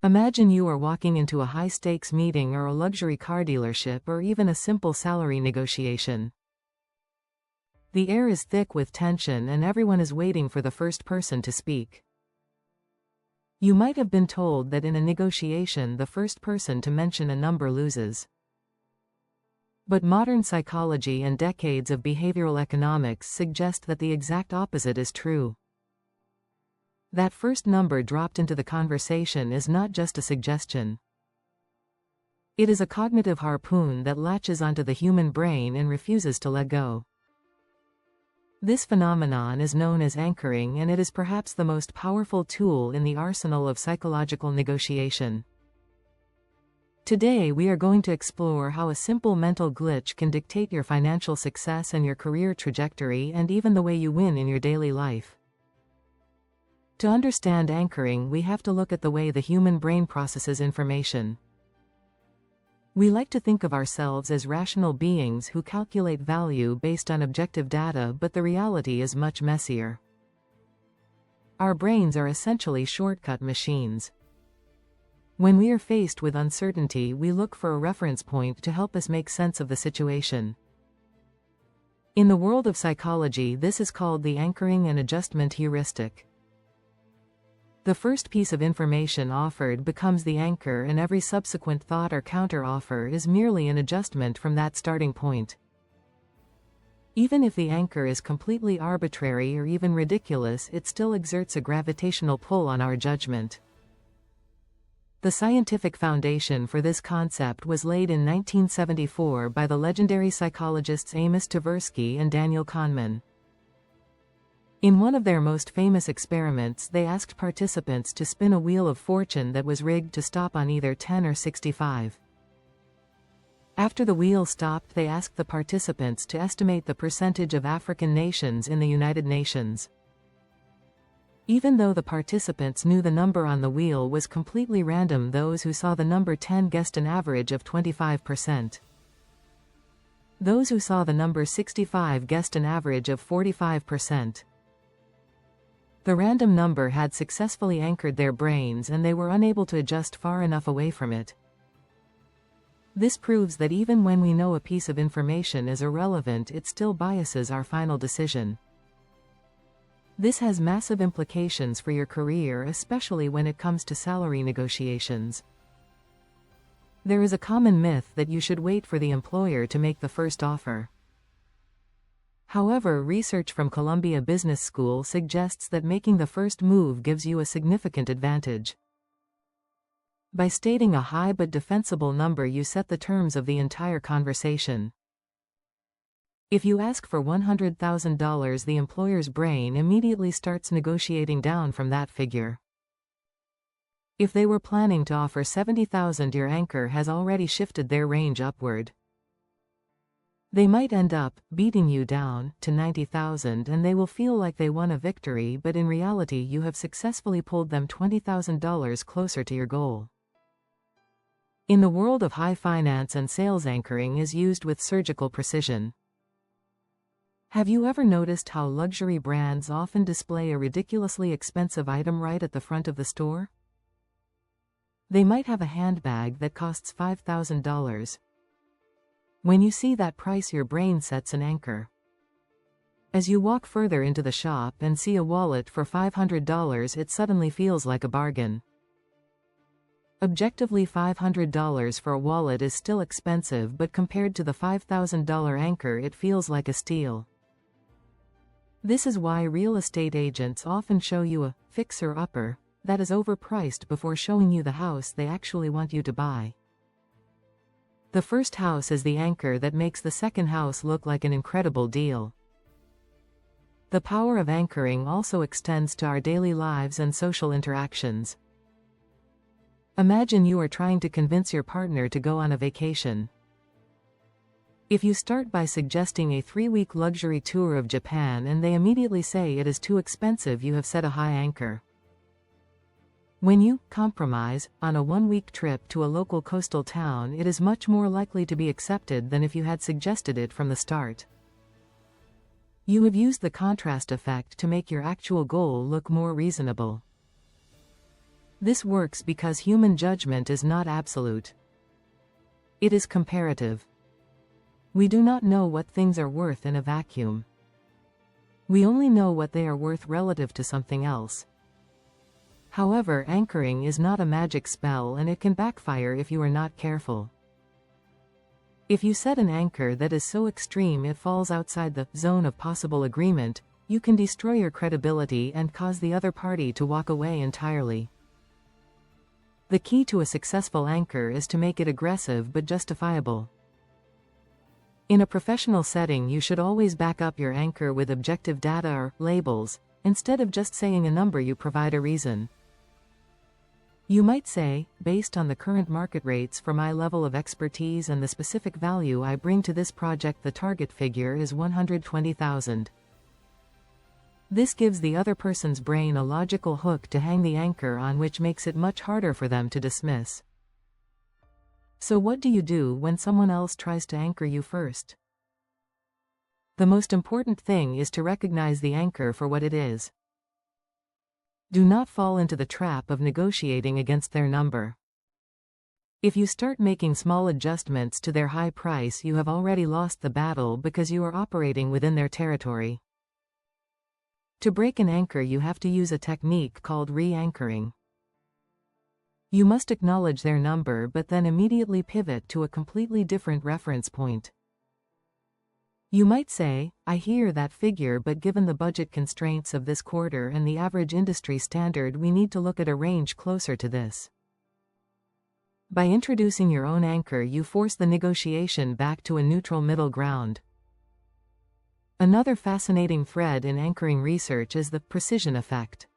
Imagine you are walking into a high-stakes meeting or a luxury car dealership or even a simple salary negotiation. The air is thick with tension and everyone is waiting for the first person to speak. You might have been told that in a negotiation the first person to mention a number loses. But modern psychology and decades of behavioral economics suggest that the exact opposite is true. That first number dropped into the conversation is not just a suggestion. It is a cognitive harpoon that latches onto the human brain and refuses to let go. This phenomenon is known as anchoring, and it is perhaps the most powerful tool in the arsenal of psychological negotiation. Today we are going to explore how a simple mental glitch can dictate your financial success and your career trajectory and even the way you win in your daily life. To understand anchoring, we have to look at the way the human brain processes information. We like to think of ourselves as rational beings who calculate value based on objective data, but the reality is much messier. Our brains are essentially shortcut machines. When we are faced with uncertainty, we look for a reference point to help us make sense of the situation. In the world of psychology, this is called the anchoring and adjustment heuristic. The first piece of information offered becomes the anchor, and every subsequent thought or counter-offer is merely an adjustment from that starting point. Even if the anchor is completely arbitrary or even ridiculous, it still exerts a gravitational pull on our judgment. The scientific foundation for this concept was laid in 1974 by the legendary psychologists Tversky and Kahneman. In one of their most famous experiments, they asked participants to spin a wheel of fortune that was rigged to stop on either 10 or 65. After the wheel stopped, they asked the participants to estimate the percentage of African nations in the United Nations. Even though the participants knew the number on the wheel was completely random, those who saw the number 10 guessed an average of 25%. Those who saw the number 65 guessed an average of 45%. The random number had successfully anchored their brains, and they were unable to adjust far enough away from it. This proves that even when we know a piece of information is irrelevant, it still biases our final decision. This has massive implications for your career, especially when it comes to salary negotiations. There is a common myth that you should wait for the employer to make the first offer. However, research from Columbia Business School suggests that making the first move gives you a significant advantage. By stating a high but defensible number, you set the terms of the entire conversation. If you ask for $100,000, the employer's brain immediately starts negotiating down from that figure. If they were planning to offer $70,000, your anchor has already shifted their range upward. They might end up beating you down to $90,000, and they will feel like they won a victory, but in reality you have successfully pulled them $20,000 closer to your goal. In the world of high finance and sales, anchoring is used with surgical precision. Have you ever noticed how luxury brands often display a ridiculously expensive item right at the front of the store? They might have a handbag that costs $5,000. When you see that price, your brain sets an anchor. As you walk further into the shop and see a wallet for $500, it suddenly feels like a bargain. Objectively, $500 for a wallet is still expensive, but compared to the $5,000 anchor, it feels like a steal. This is why real estate agents often show you a fixer-upper that is overpriced before showing you the house they actually want you to buy. The first house is the anchor that makes the second house look like an incredible deal. The power of anchoring also extends to our daily lives and social interactions. Imagine you are trying to convince your partner to go on a vacation. If you start by suggesting a 3-week luxury tour of Japan and they immediately say it is too expensive, you have set a high anchor. When you compromise on a 1-week trip to a local coastal town, it is much more likely to be accepted than if you had suggested it from the start. You have used the contrast effect to make your actual goal look more reasonable. This works because human judgment is not absolute. It is comparative. We do not know what things are worth in a vacuum. We only know what they are worth relative to something else. However, anchoring is not a magic spell, and it can backfire if you are not careful. If you set an anchor that is so extreme it falls outside the zone of possible agreement, you can destroy your credibility and cause the other party to walk away entirely. The key to a successful anchor is to make it aggressive but justifiable. In a professional setting, you should always back up your anchor with objective data or labels. Instead of just saying a number, you provide a reason. You might say, based on the current market rates for my level of expertise and the specific value I bring to this project, the target figure is $120,000. This gives the other person's brain a logical hook to hang the anchor on, which makes it much harder for them to dismiss. So what do you do when someone else tries to anchor you first? The most important thing is to recognize the anchor for what it is. Do not fall into the trap of negotiating against their number. If you start making small adjustments to their high price, you have already lost the battle because you are operating within their territory. To break an anchor, you have to use a technique called re-anchoring. You must acknowledge their number but then immediately pivot to a completely different reference point. You might say, I hear that figure, but given the budget constraints of this quarter and the average industry standard, we need to look at a range closer to this. By introducing your own anchor, you force the negotiation back to a neutral middle ground. Another fascinating thread in anchoring research is the precision effect.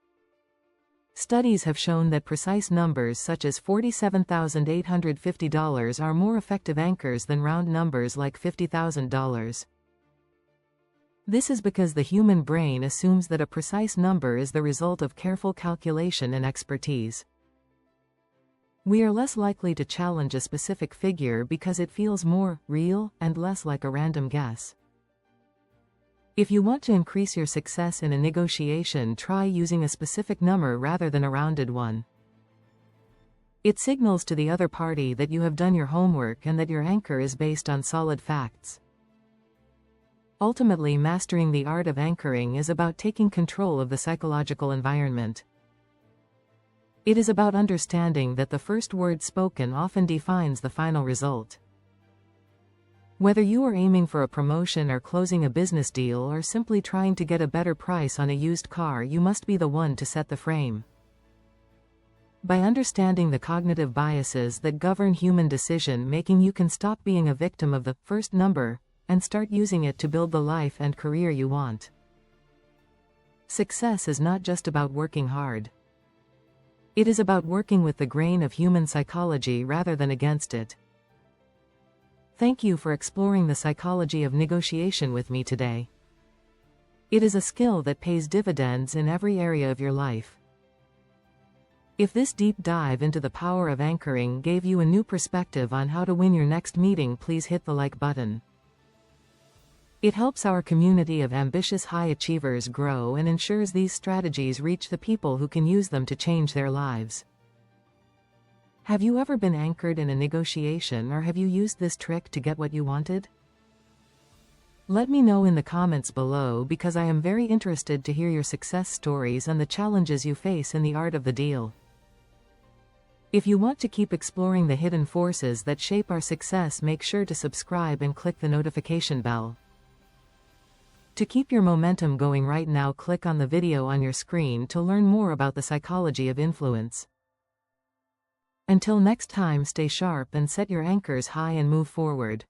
Studies have shown that precise numbers such as $47,850 are more effective anchors than round numbers like $50,000. This is because the human brain assumes that a precise number is the result of careful calculation and expertise. We are less likely to challenge a specific figure because it feels more real and less like a random guess. If you want to increase your success in a negotiation, try using a specific number rather than a rounded one. It signals to the other party that you have done your homework and that your anchor is based on solid facts. Ultimately, mastering the art of anchoring is about taking control of the psychological environment. It is about understanding that the first word spoken often defines the final result. Whether you are aiming for a promotion or closing a business deal or simply trying to get a better price on a used car, you must be the one to set the frame. By understanding the cognitive biases that govern human decision-making, you can stop being a victim of the first number and start using it to build the life and career you want. Success is not just about working hard. It is about working with the grain of human psychology rather than against it. Thank you for exploring the psychology of negotiation with me today. It is a skill that pays dividends in every area of your life. If this deep dive into the power of anchoring gave you a new perspective on how to win your next meeting, please hit the like button. It helps our community of ambitious high achievers grow and ensures these strategies reach the people who can use them to change their lives. Have you ever been anchored in a negotiation, or have you used this trick to get what you wanted? Let me know in the comments below, because I am very interested to hear your success stories and the challenges you face in the art of the deal. If you want to keep exploring the hidden forces that shape our success, make sure to subscribe and click the notification bell. To keep your momentum going right now, click on the video on your screen to learn more about the psychology of influence. Until next time, stay sharp and set your anchors high and move forward.